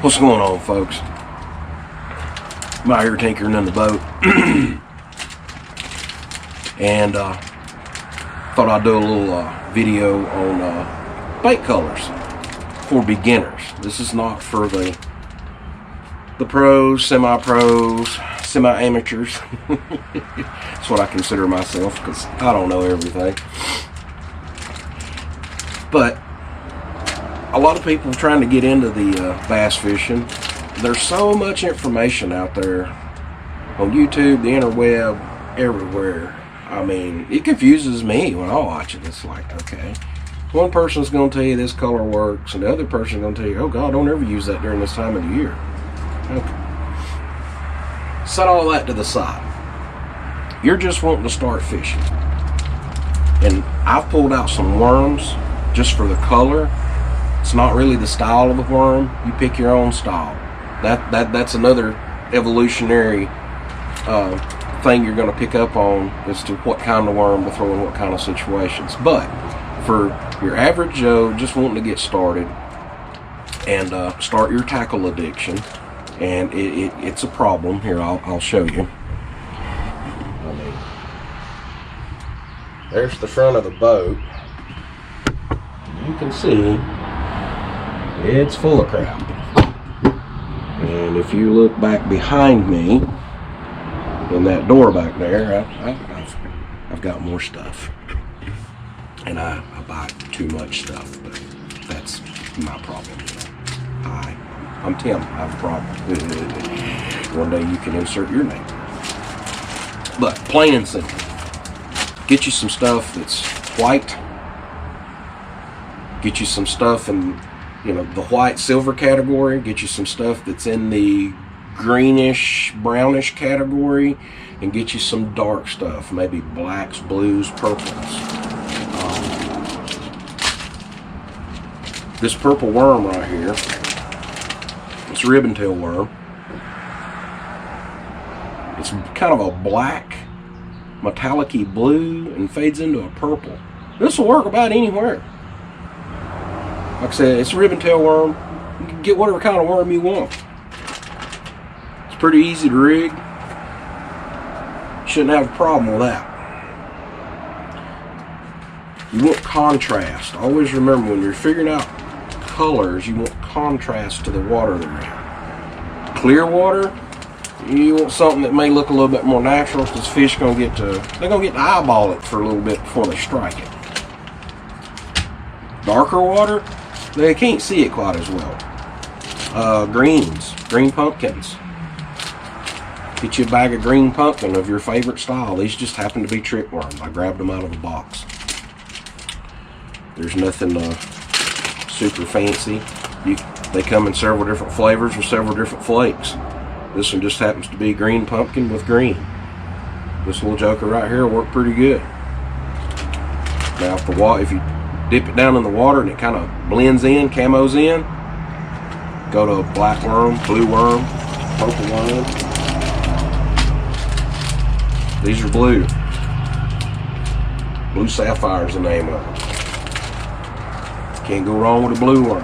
What's going on, folks? I'm out here tinkering in the boat and thought I'd do a little video on bait colors for beginners. This is not for the pros, semi-pros, semi-amateurs. That's what I consider myself, because I don't know everything. But a lot of people trying to get into the bass fishing. There's so much information out there on YouTube, the interweb, everywhere. I mean, it confuses me when I watch it. It's like, okay, one person's going to tell you this color works, and the other person's going to tell you, oh God, don't ever use that during this time of the year. Okay. Set all that to the side. You're just wanting to start fishing. And I've pulled out some worms just for the color. It's not really the style of the worm. You pick your own style. That's another evolutionary thing you're going to pick up on as to what kind of worm to throw in what kind of situations. But for your average Joe just wanting to get started and start your tackle addiction, and it's a problem. Here, I'll show you. I mean, there's the front of the boat. You can see it's full of crap. And if you look back behind me in that door back there, I've got more stuff. And I buy too much stuff, but that's my problem. I'm Tim. I have a problem. One day you can insert your name. But plain and simple, get you some stuff that's white. Get you some stuff in, the white silver category. Get you some stuff that's in the greenish brownish category, and get you some dark stuff, maybe blacks, blues, purples. This purple worm right here, it's a ribbon tail worm. It's kind of a black metallic-y blue and fades into a purple. This will work about anywhere. Like I said, it's a ribbon tail worm. You can get whatever kind of worm you want. It's pretty easy to rig. Shouldn't have a problem with that. You want contrast. Always remember, when you're figuring out colors, you want contrast to the water they're in. Clear water, you want something that may look a little bit more natural, because fish they're gonna get to eyeball it for a little bit before they strike it. Darker water, they can't see it quite as well. Green pumpkins. Get you a bag of green pumpkin of your favorite style. These just happen to be trick worms. I grabbed them out of the box. There's nothing super fancy. They come in several different flavors with several different flakes. This one just happens to be green pumpkin with green. This little joker right here will work pretty good. Now, if you dip it down in the water and it kind of blends in, camos in, go to a black worm, blue worm, purple worm. These are blue. Blue Sapphire is the name of them. Can't go wrong with a blue worm.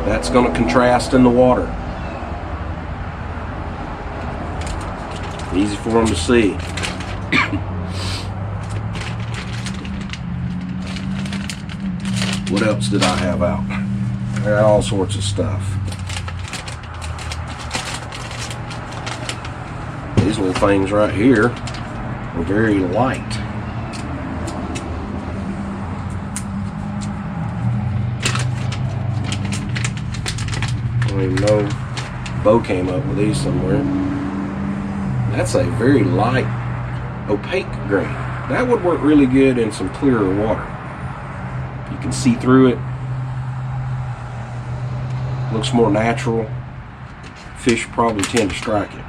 That's going to contrast in the water. Easy for them to see. What else did I have out? I got all sorts of stuff. These little things right here are very light. I don't even know. Bo came up with these somewhere. That's a very light, opaque green. That would work really good in some clearer water. You can see through it. Looks more natural. Fish probably tend to strike it.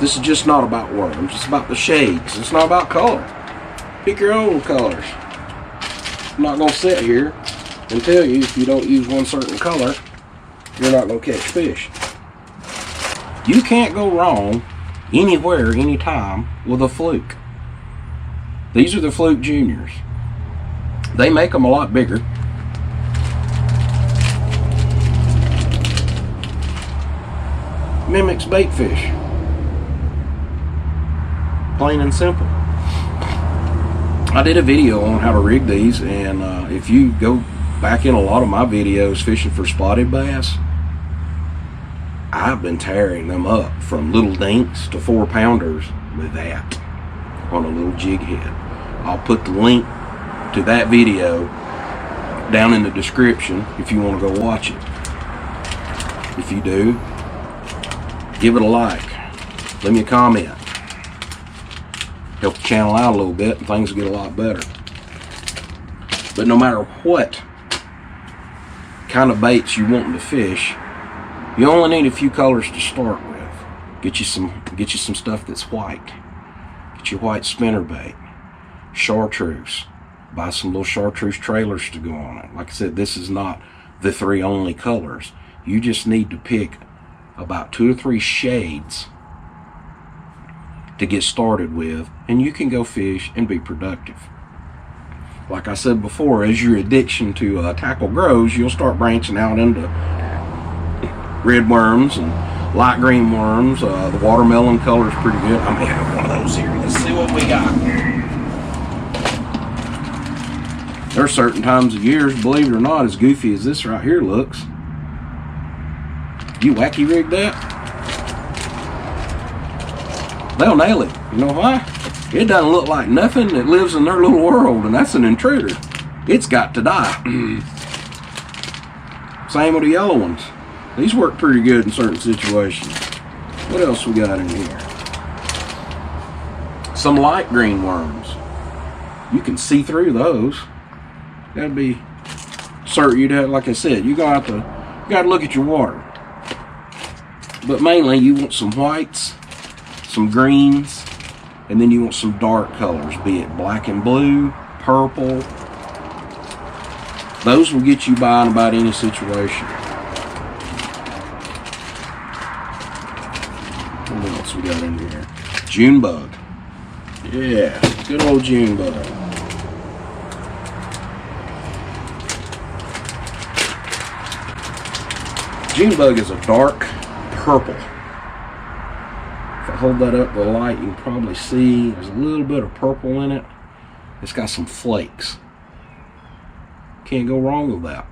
This is just not about worms. It's about the shades. It's not about color. Pick your own colors. I'm not going to sit here and tell you if you don't use one certain color, you're not going to catch fish. You can't go wrong anywhere, anytime with a Fluke. These are the Fluke Juniors. They make them a lot bigger. mimics baitfish. Plain and simple. I did a video on how to rig these, and if you go back in a lot of my videos fishing for spotted bass, I've been tearing them up from little dinks to 4-pounders with that on a little jig head. I'll put the link to that video down in the description if you want to go watch it. If you do, give it a like, leave me a comment, help the channel out a little bit, and things will get a lot better. But no matter what kind of baits you want to fish, you only need a few colors to start with. Get you some stuff that's white. Get your white spinnerbait, chartreuse. Buy some little chartreuse trailers to go on it. Like I said, this is not the 3 only colors. You just need to pick about 2 or 3 shades to get started with, and you can go fish and be productive. Like I said before, as your addiction to tackle grows, you'll start branching out into red worms and light green worms. The watermelon color is pretty good. I may have one of those here. Let's see what we got. There are certain times of years, believe it or not, as goofy as this right here looks, you wacky rig that, they'll nail it. You know why? It doesn't look like nothing that lives in their little world, and that's an intruder. It's got to die. Same with the yellow ones. These work pretty good in certain situations. What else we got in here? Some light green worms. You can see through those. Gotta be certain you'd have, like I said, you gotta look at your water. But mainly you want some whites, some greens, and then you want some dark colors, be it black and blue, purple. Those will get you by in about any situation. What else we got in here? June bug. Yeah, good old June bug. June bug is a dark purple. If I hold that up to the light, you can probably see there's a little bit of purple in it. It's got some flakes. Can't go wrong with that.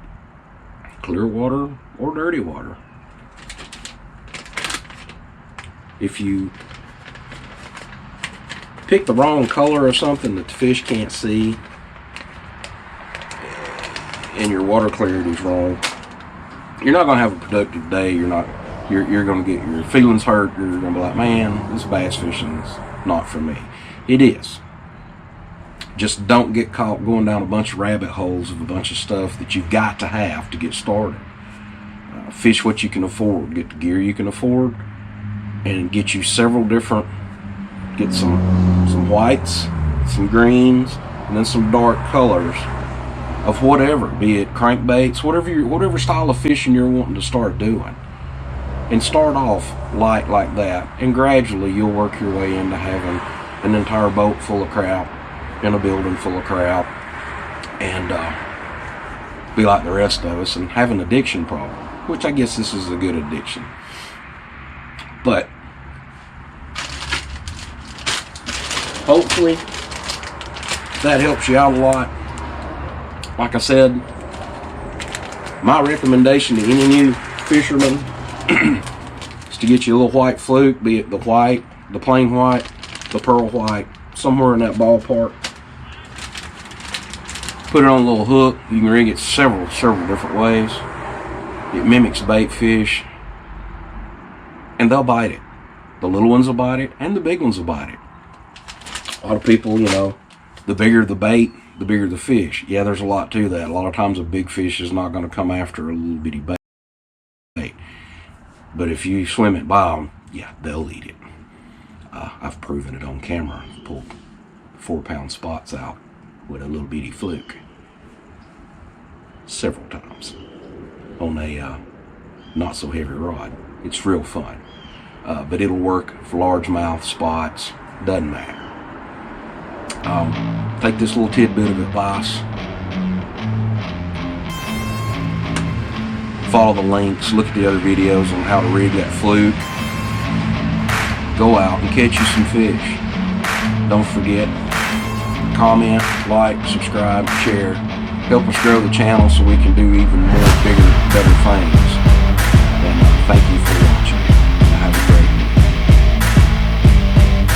Clear water or dirty water. If you pick the wrong color of something that the fish can't see, and your water clarity is wrong, you're not going to have a productive day. You're going to get your feelings hurt. You're going to be like, man, this bass fishing is not for me. It is. Just don't get caught going down a bunch of rabbit holes of a bunch of stuff that you've got to have to get started. Fish what you can afford. Get the gear you can afford, and get you several different. Get some whites, some greens, and then some dark colors of whatever, be it crankbaits, whatever style of fishing you're wanting to start doing. And start off light like that, and gradually you'll work your way into having an entire boat full of crap and a building full of crap, and be like the rest of us and have an addiction problem, which I guess this is a good addiction. But hopefully that helps you out a lot. Like I said, my recommendation to any new fisherman is to get you a little white fluke, be it the white, the plain white, the pearl white, somewhere in that ballpark. Put it on a little hook. You can rig it several different ways. It mimics bait fish, and they'll bite it. The little ones will bite it, and the big ones will bite it. A lot of people, you know, the bigger the bait, the bigger the fish. Yeah, there's a lot to that. A lot of times a big fish is not going to come after a little bitty bait. But if you swim it by them, yeah, they'll eat it. I've proven it on camera. Pulled 4-pound spots out with a little bitty fluke several times on a not so heavy rod. It's real fun. But it'll work for largemouth spots. Doesn't matter. Take this little tidbit of advice. Follow the links. Look at the other videos on how to rig that fluke. go out and catch you some fish. Don't forget, comment, like, subscribe, share. Help us grow the channel so we can do even more bigger, better things. And thank you for